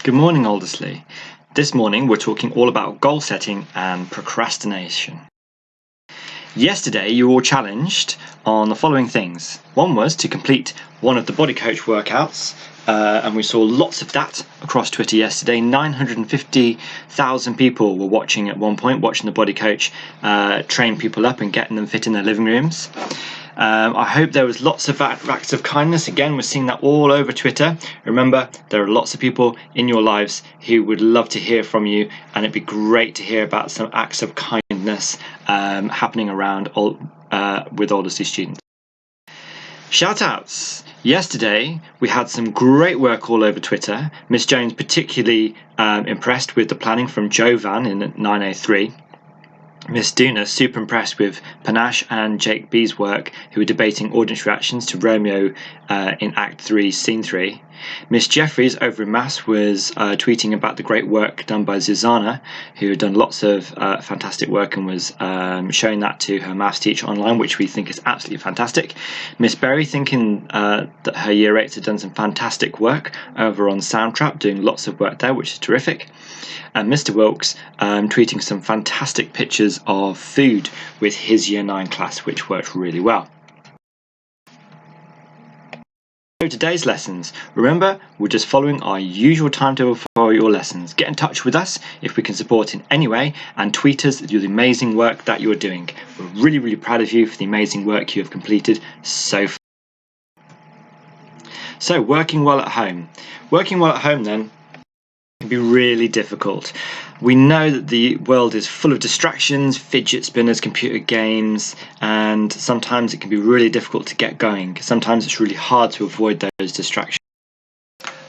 Good morning, Aldersley. This morning we're talking all about goal setting and procrastination. Yesterday you were all challenged on the following things. One was to complete one of the body coach workouts, and we saw lots of that across Twitter yesterday. 950,000 people were watching at one point, watching the body coach train people up and getting them fit in their living rooms. I hope there was lots of acts of kindness. Again, we're seeing that all over Twitter. Remember, there are lots of people in your lives who would love to hear from you, and it'd be great to hear about some acts of kindness happening around with Aldersley students. Shout outs. Yesterday we had some great work all over Twitter. Miss Jones particularly impressed with the planning from Joe Van in 903. Miss Duna super impressed with Panache and Jake B's work, who were debating audience reactions to Romeo in Act 3, Scene 3. Miss Jeffries over in Maths was tweeting about the great work done by Zuzana, who had done lots of fantastic work and was showing that to her Maths teacher online, which we think is absolutely fantastic. Miss Berry thinking that her Year 8s had done some fantastic work over on Soundtrap, doing lots of work there, which is terrific. And Mr. Wilkes tweeting some fantastic pictures of food with his Year 9 class, which worked really well. So today's lessons. Remember, we're just following our usual timetable for your lessons. Get in touch with us if we can support in any way, and tweet us the amazing work that you're doing. We're really, really proud of you for the amazing work you have completed so far. So, working well at home. Working well at home then can be really difficult. We know that the world is full of distractions, fidget spinners, computer games, and sometimes it can be really difficult to get going. Sometimes it's really hard to avoid those distractions.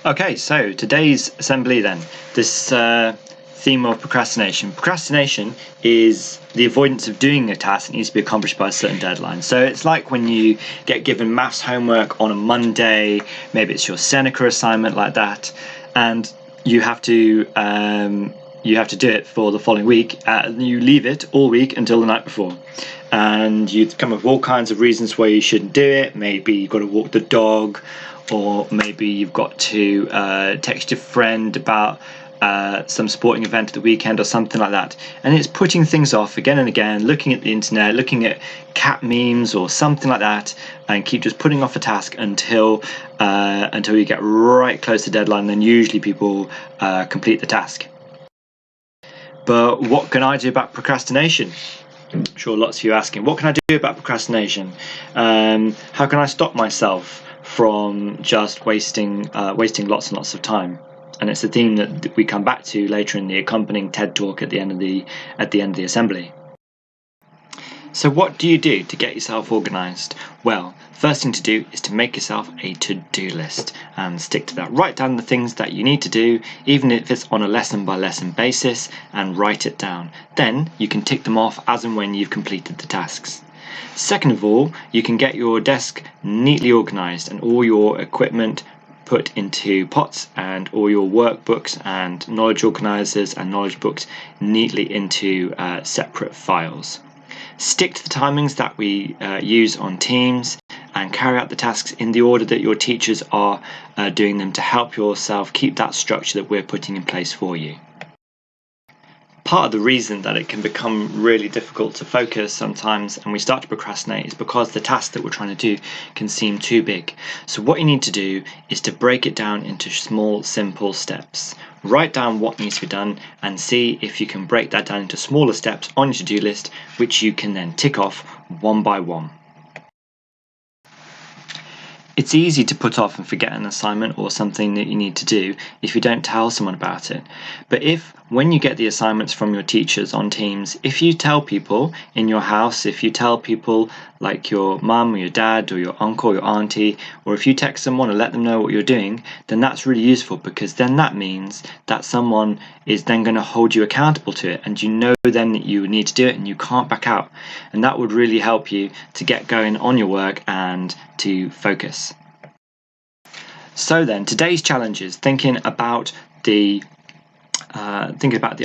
Okay, so today's assembly then, this theme of procrastination. Procrastination is the avoidance of doing a task that needs to be accomplished by a certain deadline. So it's like when you get given maths homework on a Monday, maybe it's your Seneca assignment like that, and you have to do it for the following week. You leave it all week until the night before, and you come up with all kinds of reasons why you shouldn't do it. Maybe you've got to walk the dog, or maybe you've got to text your friend about some sporting event at the weekend or something like that. And it's putting things off again and again, looking at the internet, looking at cat memes or something like that, and keep just putting off a task until you get right close to deadline. Then usually people complete the task. But what can I do about procrastination? I'm sure lots of you are asking, what can I do about procrastination? How can I stop myself from just wasting lots and lots of time? And it's a theme that we come back to later in the accompanying TED talk at the end of the assembly. So what do you do to get yourself organised? Well, first thing to do is to make yourself a to-do list and stick to that. Write down the things that you need to do, even if it's on a lesson by lesson basis, and write it down. Then you can tick them off as and when you've completed the tasks. Second of all, you can get your desk neatly organised and all your equipment put into pots, and all your workbooks and knowledge organisers and knowledge books neatly into separate files. Stick to the timings that we use on Teams, and carry out the tasks in the order that your teachers are doing them to help yourself keep that structure that we're putting in place for you. Part of the reason that it can become really difficult to focus sometimes and we start to procrastinate is because the task that we're trying to do can seem too big. So what you need to do is to break it down into small, simple steps. Write down what needs to be done and see if you can break that down into smaller steps on your to-do list, which you can then tick off one by one. It's easy to put off and forget an assignment or something that you need to do if you don't tell someone about it. But when you get the assignments from your teachers on Teams, if you tell people in your house, if you tell people like your mum or your dad or your uncle or your auntie, or if you text someone and let them know what you're doing, then that's really useful, because then that means that someone is then going to hold you accountable to it, and you know then that you need to do it and you can't back out. And that would really help you to get going on your work and to focus. So then, today's challenge is thinking about the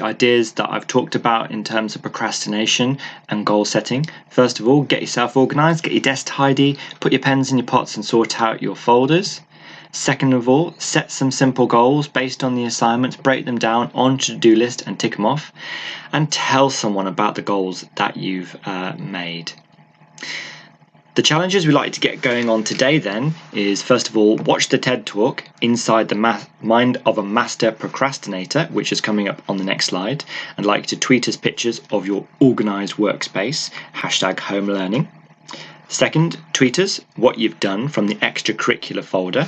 ideas that I've talked about in terms of procrastination and goal setting. First of all, get yourself organised, get your desk tidy, put your pens in your pots and sort out your folders. Second of all, set some simple goals based on the assignments, break them down onto a to-do list and tick them off, and tell someone about the goals that you've made. The challenges we like to get going on today then is, first of all, watch the TED Talk, Inside the Mind of a Master Procrastinator, which is coming up on the next slide, and like to tweet us pictures of your organised workspace, #HomeLearning. Second, tweet us what you've done from the extracurricular folder.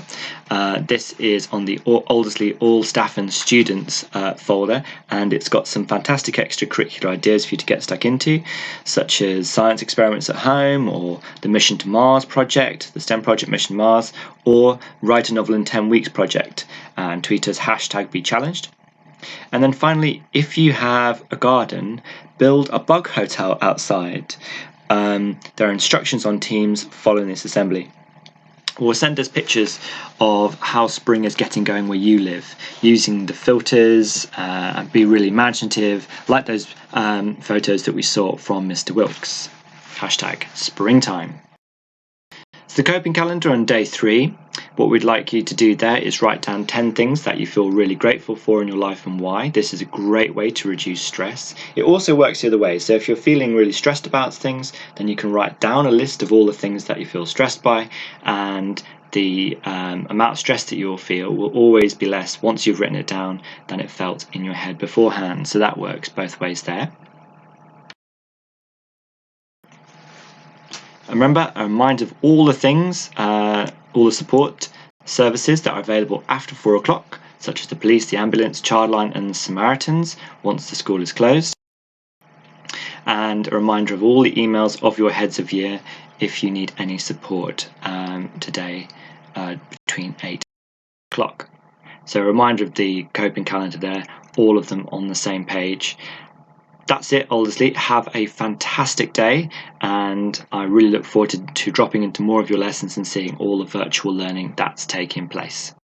This is on the Aldersley All Staff and Students folder, and it's got some fantastic extracurricular ideas for you to get stuck into, such as science experiments at home, or the Mission to Mars project, the STEM project Mission Mars, or Write a Novel in 10 Weeks project, and tweet us #BeChallenged. And then finally, if you have a garden, build a bug hotel outside. There are instructions on Teams following this assembly. Or send us pictures of how spring is getting going where you live, using the filters, and be really imaginative, like those photos that we saw from Mr. Wilkes. #springtime. So the coping calendar on day 3. What we'd like you to do there is write down 10 things that you feel really grateful for in your life and why. This is a great way to reduce stress. It also works the other way. So if you're feeling really stressed about things, then you can write down a list of all the things that you feel stressed by, and the amount of stress that you'll feel will always be less once you've written it down than it felt in your head beforehand. So that works both ways there. And remember, a reminder of all the things, all the support services that are available after 4 o'clock, such as the police, the ambulance, childline and the Samaritans once the school is closed. And a reminder of all the emails of your heads of year if you need any support today between 8 o'clock. So a reminder of the coping calendar there, all of them on the same page. That's it, Aldersley. Have a fantastic day, and I really look forward to dropping into more of your lessons and seeing all the virtual learning that's taking place.